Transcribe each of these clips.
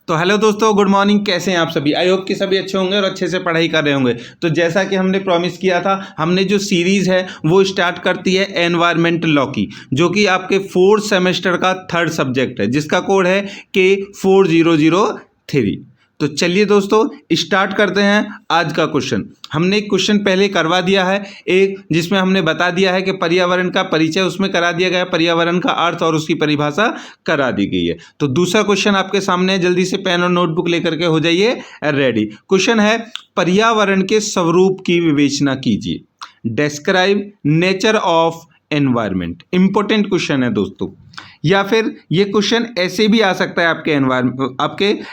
तो हेलो दोस्तों, good morning. कैसे हैं आप सभी? आई होप कि सभी अच्छे होंगे और अच्छे से पढ़ाई कर रहे होंगे। तो जैसा कि हमने प्रॉमिस किया था, हमने जो सीरीज़ है वो स्टार्ट करती है एनवायरमेंट लॉ की, जो कि आपके फोर्थ सेमेस्टर का थर्ड सब्जेक्ट है, जिसका कोड है K4003। तो चलिए दोस्तों, स्टार्ट करते हैं आज का क्वेश्चन। हमने एक क्वेश्चन पहले करवा दिया है, एक जिसमें हमने बता दिया है कि पर्यावरण का परिचय उसमें करा दिया गया है, पर्यावरण का अर्थ और उसकी परिभाषा करा दी गई है। तो दूसरा क्वेश्चन आपके सामने है, जल्दी से पेन और नोटबुक लेकर के हो जाइए रेडी। क्वेश्चन है, पर्यावरण के स्वरूप की विवेचना कीजिए। Describe nature of environment. Important question है दोस्तों। या फिर ये क्वेश्चन ऐसे भी आ सकता है आपके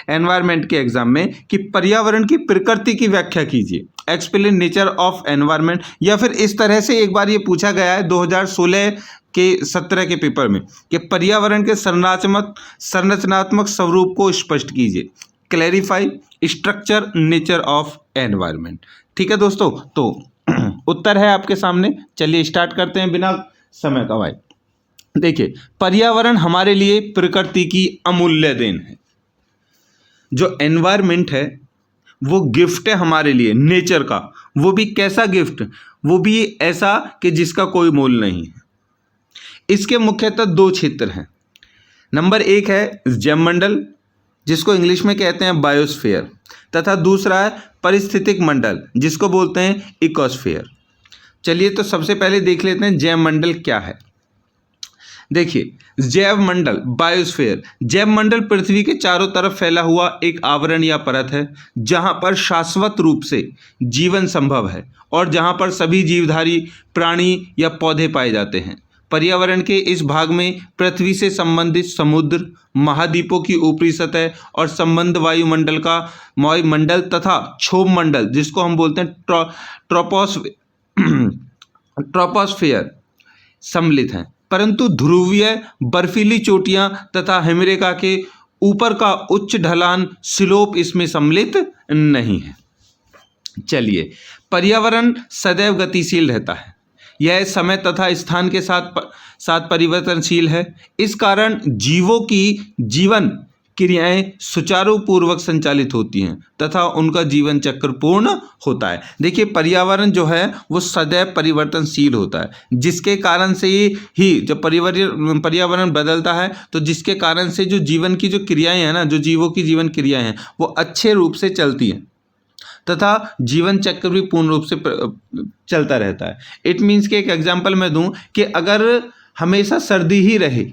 एनवायरमेंट के एग्जाम में कि पर्यावरण की प्रकृति की व्याख्या कीजिए। Explain nature of environment. या फिर इस तरह से एक बार ये पूछा गया है 2016 के 17 के पेपर में कि पर्यावरण के संरचनात्मक स्वरूप को स्पष्ट कीजिए। Clarify structure nature of environment. ठीक है दोस्तों, तो उत्तर है आपके सामने। चलिए स्टार्ट करते हैं बिना समय गंवाए। देखिए, पर्यावरण हमारे लिए प्रकृति की अमूल्य देन है। जो एनवायरमेंट है वो गिफ्ट है हमारे लिए नेचर का। वो भी कैसा गिफ्ट? वो भी ऐसा कि जिसका कोई मोल नहीं है। इसके मुख्यतः दो क्षेत्र हैं। नंबर एक है जैवमंडल, जिसको इंग्लिश में कहते हैं बायोस्फीयर, तथा दूसरा है पारिस्थितिक मंडल, जिसको बोलते हैं इकोस्फीयर। चलिए तो सबसे पहले देख लेते हैं जैवमंडल क्या है। देखिए, जैवमंडल बायोस्फीयर, जैवमंडल पृथ्वी के चारों तरफ फैला हुआ एक आवरण या परत है जहां पर शाश्वत रूप से जीवन संभव है और जहां पर सभी जीवधारी प्राणी या पौधे पाए जाते हैं। पर्यावरण के इस भाग में पृथ्वी से संबंधित समुद्र, महाद्वीपों की ऊपरी सतह और संबंध वायुमंडल तथा क्षोभ मंडल, जिसको हम बोलते हैं ट्रोपोस्फियर, सम्मिलित हैं। परंतु ध्रुवीय बर्फीली चोटियां तथा अमेरिका के ऊपर का उच्च ढलान स्लोप इसमें सम्मिलित नहीं है। चलिए, पर्यावरण सदैव गतिशील रहता है। यह समय तथा स्थान के साथ परिवर्तनशील है। इस कारण जीवों की जीवन क्रियाएं सुचारू पूर्वक संचालित होती हैं तथा उनका जीवन चक्र पूर्ण होता है। देखिए, पर्यावरण जो है वो सदैव परिवर्तनशील होता है, जिसके कारण से ही जब पर्यावरण बदलता है तो जिसके कारण से जो जीवन की जो क्रियाएं हैं ना, जो जीवों की जीवन क्रियाएं हैं, वो अच्छे रूप से चलती हैं तथा जीवन चक्र भी पूर्ण रूप से चलता रहता है। इट मीन्स कि एक एग्जाम्पल मैं दूं कि अगर हमेशा सर्दी ही रहे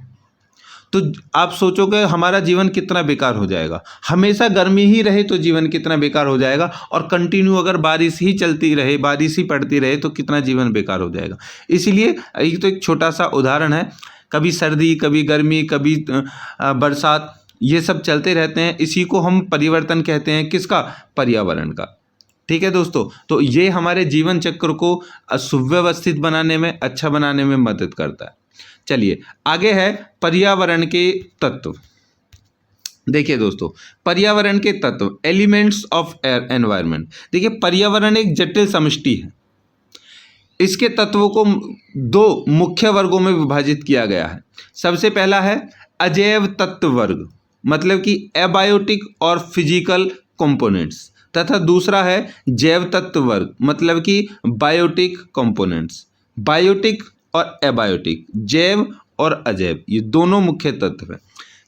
तो आप सोचोगे हमारा जीवन कितना बेकार हो जाएगा। हमेशा गर्मी ही रहे तो जीवन कितना बेकार हो जाएगा। और कंटिन्यू अगर बारिश ही चलती रहे, बारिश ही पड़ती रहे तो कितना जीवन बेकार हो जाएगा। इसीलिए ये तो एक छोटा सा उदाहरण है। कभी सर्दी, कभी गर्मी, कभी बरसात, ये सब चलते रहते हैं। इसी को हम परिवर्तन कहते हैं। किसका? पर्यावरण का। ठीक है दोस्तों, तो ये हमारे जीवन चक्र को सुव्यवस्थित बनाने में, अच्छा बनाने में मदद करता है। चलिए आगे है पर्यावरण के तत्व। देखिए दोस्तों, पर्यावरण के तत्व, एलिमेंट्स ऑफ एनवायरनमेंट। देखिए, पर्यावरण एक जटिल समष्टि है। इसके तत्वों को दो मुख्य वर्गों में विभाजित किया गया है। सबसे पहला है अजैव तत्व वर्ग, मतलब कि एबायोटिक और फिजिकल कंपोनेंट्स, तथा दूसरा है जैव तत्व वर्ग, मतलब कि बायोटिक कंपोनेंट्स। बायोटिक और एबायोटिक, जैव और अजैव, ये दोनों मुख्य तत्व हैं।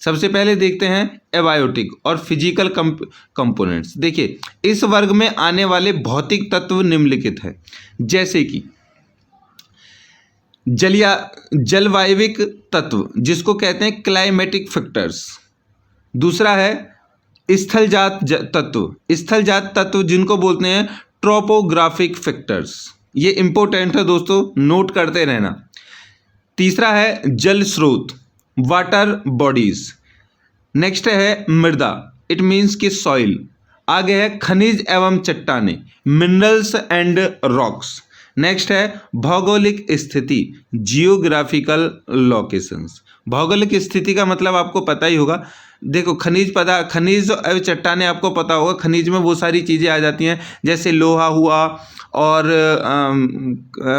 सबसे पहले देखते हैं एबायोटिक और फिजिकल कंपोनेंट्स। देखिए, इस वर्ग में आने वाले भौतिक तत्व निम्नलिखित हैं, जैसे कि जलवायविक तत्व, जिसको कहते हैं क्लाइमेटिक फैक्टर्स। दूसरा है स्थलजात तत्व, जिनको बोलते हैं ट्रोपोग्राफिक फैक्टर्स। ये इंपॉर्टेंट है दोस्तों, नोट करते रहना। तीसरा है जल स्रोत, वाटर बॉडीज। नेक्स्ट है मृदा, इट मीन्स कि सॉइल। आगे है खनिज एवं चट्टानें, मिनरल्स एंड रॉक्स। नेक्स्ट है भौगोलिक स्थिति, जियोग्राफिकल लोकेशंस। भौगोलिक स्थिति का मतलब आपको पता ही होगा, देखो खनिज पदार्थ, खनिज एवं चट्टानें आपको पता होगा, खनिज में वो सारी चीज़ें आ जाती हैं जैसे लोहा हुआ और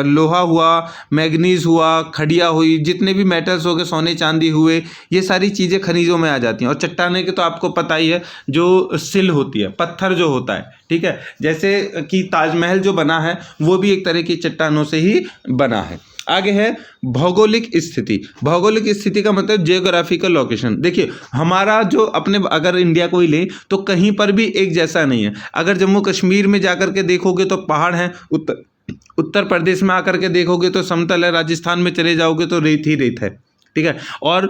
लोहा हुआ, मैग्नीज हुआ, खड़िया हुई, जितने भी मेटल्स हो गए, सोने चांदी हुए, ये सारी चीज़ें खनिजों में आ जाती हैं। और चट्टानें के तो आपको पता ही है, जो सिल होती है, पत्थर जो होता है, ठीक है, जैसे कि ताजमहल जो बना है वो भी एक तरह की चट्टानों से ही बना है। आगे है भौगोलिक स्थिति। भौगोलिक स्थिति का मतलब जियोग्राफिकल लोकेशन। देखिए हमारा जो अपने, अगर इंडिया को ही ले तो कहीं पर भी एक जैसा नहीं है। अगर जम्मू कश्मीर में जाकर के देखोगे तो पहाड़ हैं, उत्तर प्रदेश में आकर के देखोगे तो समतल है, राजस्थान में चले जाओगे तो रेत ही रेत है, ठीक है, और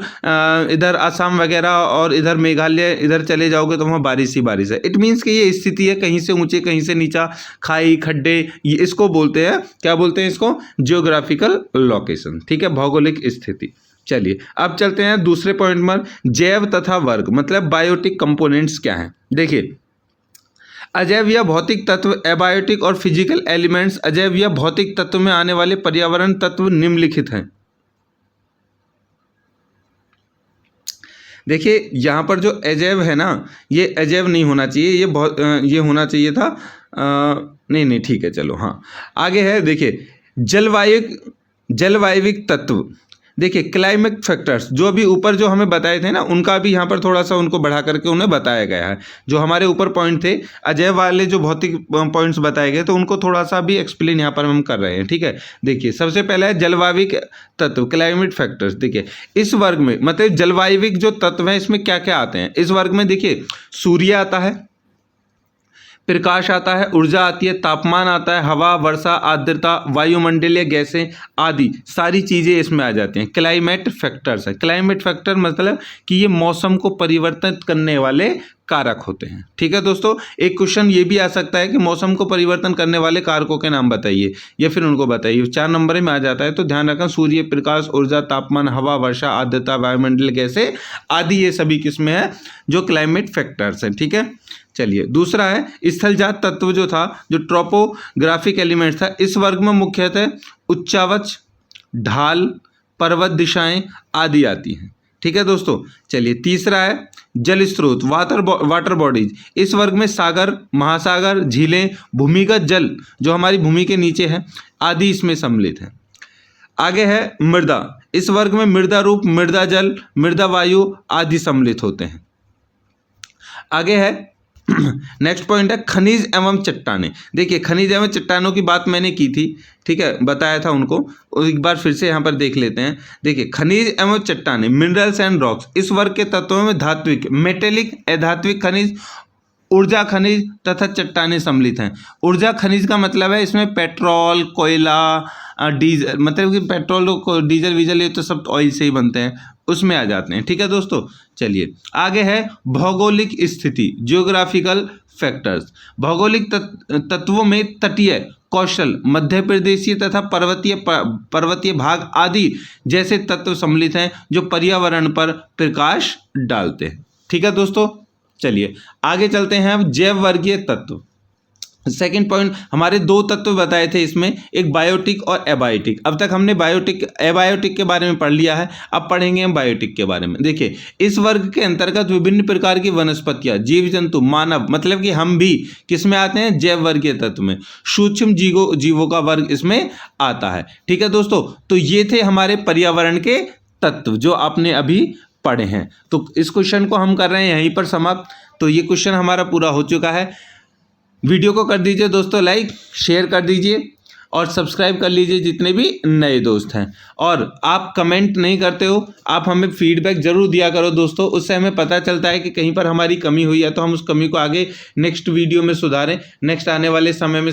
इधर असम वगैरह और इधर मेघालय इधर चले जाओगे तो वहाँ बारिश ही बारिश है। इट मीन्स कि ये स्थिति है, कहीं से ऊंचे कहीं से नीचा, खाई खड्डे, ये इसको बोलते हैं, क्या बोलते हैं इसको, जियोग्राफिकल लोकेशन, ठीक है, भौगोलिक स्थिति। चलिए अब चलते हैं दूसरे पॉइंट पर, जैव तथा वर्ग, मतलब बायोटिक कंपोनेंट्स क्या हैं। देखिए अजैव या भौतिक तत्व, एबायोटिक और फिजिकल एलिमेंट्स। अजैव या भौतिक तत्व में आने वाले पर्यावरण तत्व निम्नलिखित हैं। देखिए यहाँ पर जो अजैव है ना, ये अजैव नहीं होना चाहिए, ये होना चाहिए था, नहीं ठीक है, चलो हाँ आगे है। देखिए जलवायविक तत्व। देखिए क्लाइमेट फैक्टर्स, जो अभी ऊपर जो हमें बताए थे ना, उनका भी यहाँ पर थोड़ा सा उनको बढ़ा करके उन्हें बताया गया है। जो हमारे ऊपर पॉइंट थे अजैव वाले, जो भौतिक पॉइंट्स बताए गए, तो उनको थोड़ा सा भी एक्सप्लेन यहाँ पर हम कर रहे हैं, ठीक है। देखिए सबसे पहला है जलवायविक तत्व, क्लाइमेट फैक्टर्स। देखिए इस वर्ग में, मतलब जलवायविक जो तत्व हैं, इसमें क्या क्या आते हैं इस वर्ग में। देखिए सूर्य आता है, प्रकाश आता है, ऊर्जा आती है, तापमान आता है, हवा, वर्षा, आर्द्रता, वायुमंडलीय गैसें आदि सारी चीज़ें इसमें आ जाती हैं। क्लाइमेट फैक्टर्स है। क्लाइमेट फैक्टर मतलब कि ये मौसम को परिवर्तित करने वाले कारक होते हैं, ठीक है दोस्तों। एक क्वेश्चन ये भी आ सकता है कि मौसम को परिवर्तन करने वाले कारकों के नाम बताइए, या फिर उनको बताइए। 4 नंबर में आ जाता है, तो ध्यान रखना, सूर्य, प्रकाश, ऊर्जा, तापमान, हवा, वर्षा, आर्द्रता, वायुमंडलीय गैसें आदि, ये सभी किसमें है, जो क्लाइमेट फैक्टर्स हैं, ठीक है। चलिए दूसरा है स्थलजात तत्व, जो था, जो ट्रोपोग्राफिक एलिमेंट्स था। इस वर्ग में मुख्यतः उच्चावच, ढाल, पर्वत दिशाएं आदि आती हैं, ठीक है दोस्तों। चलिए तीसरा है जल स्रोत, वाटर बॉडीज। इस वर्ग में सागर, महासागर, झीलें, भूमिगत जल जो हमारी भूमि के नीचे है आदि इसमें सम्मिलित है। आगे है मृदा। इस वर्ग में मृदा रूप, मृदा जल, मृदा वायु आदि सम्मिलित होते हैं। आगे है नेक्स्ट पॉइंट है खनिज एवं चट्टानें। देखिए खनिज एवं चट्टानों की बात मैंने की थी, ठीक है, बताया था उनको, और एक बार फिर से यहाँ पर देख लेते हैं। देखिए खनिज एवं चट्टानें, मिनरल्स एंड रॉक्स। इस वर्ग के तत्वों में धात्विक, मेटेलिक, अधात्विक खनिज, ऊर्जा खनिज तथा चट्टानें सम्मिलित हैं। ऊर्जा खनिज का मतलब है इसमें पेट्रोल, कोयला, डीजल, मतलब कि पेट्रोल, डीजल वीजल ये तो सब ऑयल से ही बनते हैं, उसमें आ जाते हैं, ठीक है दोस्तों। चलिए आगे है भौगोलिक स्थिति, जियोग्राफिकल फैक्टर्स। भौगोलिक तत्वों में तटीय, कौशल, मध्य प्रदेशीय तथा पर्वतीय भाग आदि जैसे तत्व सम्मिलित हैं, जो पर्यावरण पर प्रकाश डालते हैं, ठीक है दोस्तों। चलिए आगे चलते हैं अब जैव वर्गीय तत्व। सेकंड पॉइंट, हमारे 2 तत्व बताए थे इसमें, एक बायोटिक और एबायोटिक। अब तक हमने एबायोटिक के बारे में पढ़ लिया है, अब पढ़ेंगे हम बायोटिक के बारे में। देखिए इस वर्ग के अंतर्गत विभिन्न प्रकार की वनस्पतियां, जीव जंतु, मानव, मतलब कि हम भी किस में आते हैं, जैव वर्गीय तत्व में। सूक्ष्म जीवों का वर्ग इसमें आता है, ठीक है दोस्तों। तो ये थे हमारे पर्यावरण के तत्व जो आपने अभी पढ़े हैं। तो इस क्वेश्चन को हम कर रहे हैं यहीं पर समाप्त। तो ये क्वेश्चन हमारा पूरा हो चुका है। वीडियो को कर दीजिए दोस्तों लाइक, शेयर कर दीजिए और सब्सक्राइब कर लीजिए जितने भी नए दोस्त हैं। और आप कमेंट नहीं करते हो, आप हमें फीडबैक ज़रूर दिया करो दोस्तों, उससे हमें पता चलता है कि कहीं पर हमारी कमी हुई है तो हम उस कमी को आगे नेक्स्ट वीडियो में सुधारें, नेक्स्ट आने वाले समय में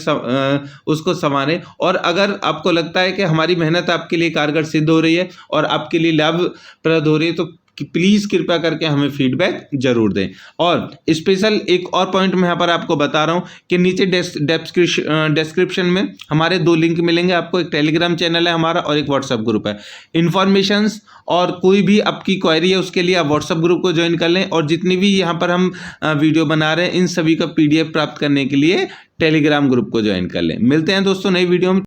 उसको संवारें। और अगर आपको लगता है कि हमारी मेहनत आपके लिए कारगर सिद्ध हो रही है और आपके लिए लाभप्रद हो रही है, तो कि प्लीज़ कृपया करके हमें फीडबैक जरूर दें। और स्पेशल एक और पॉइंट मैं यहाँ पर आपको बता रहा हूँ कि नीचे डिस्क्रिप्शन में हमारे 2 लिंक मिलेंगे आपको। एक टेलीग्राम चैनल है हमारा और एक व्हाट्सएप ग्रुप है। इन्फॉर्मेशंस और कोई भी आपकी क्वेरी है उसके लिए आप व्हाट्सएप ग्रुप को ज्वाइन कर लें, और जितनी भी यहाँ पर हम वीडियो बना रहे हैं इन सभी का PDF प्राप्त करने के लिए टेलीग्राम ग्रुप को ज्वाइन कर लें। मिलते हैं दोस्तों नई वीडियो में।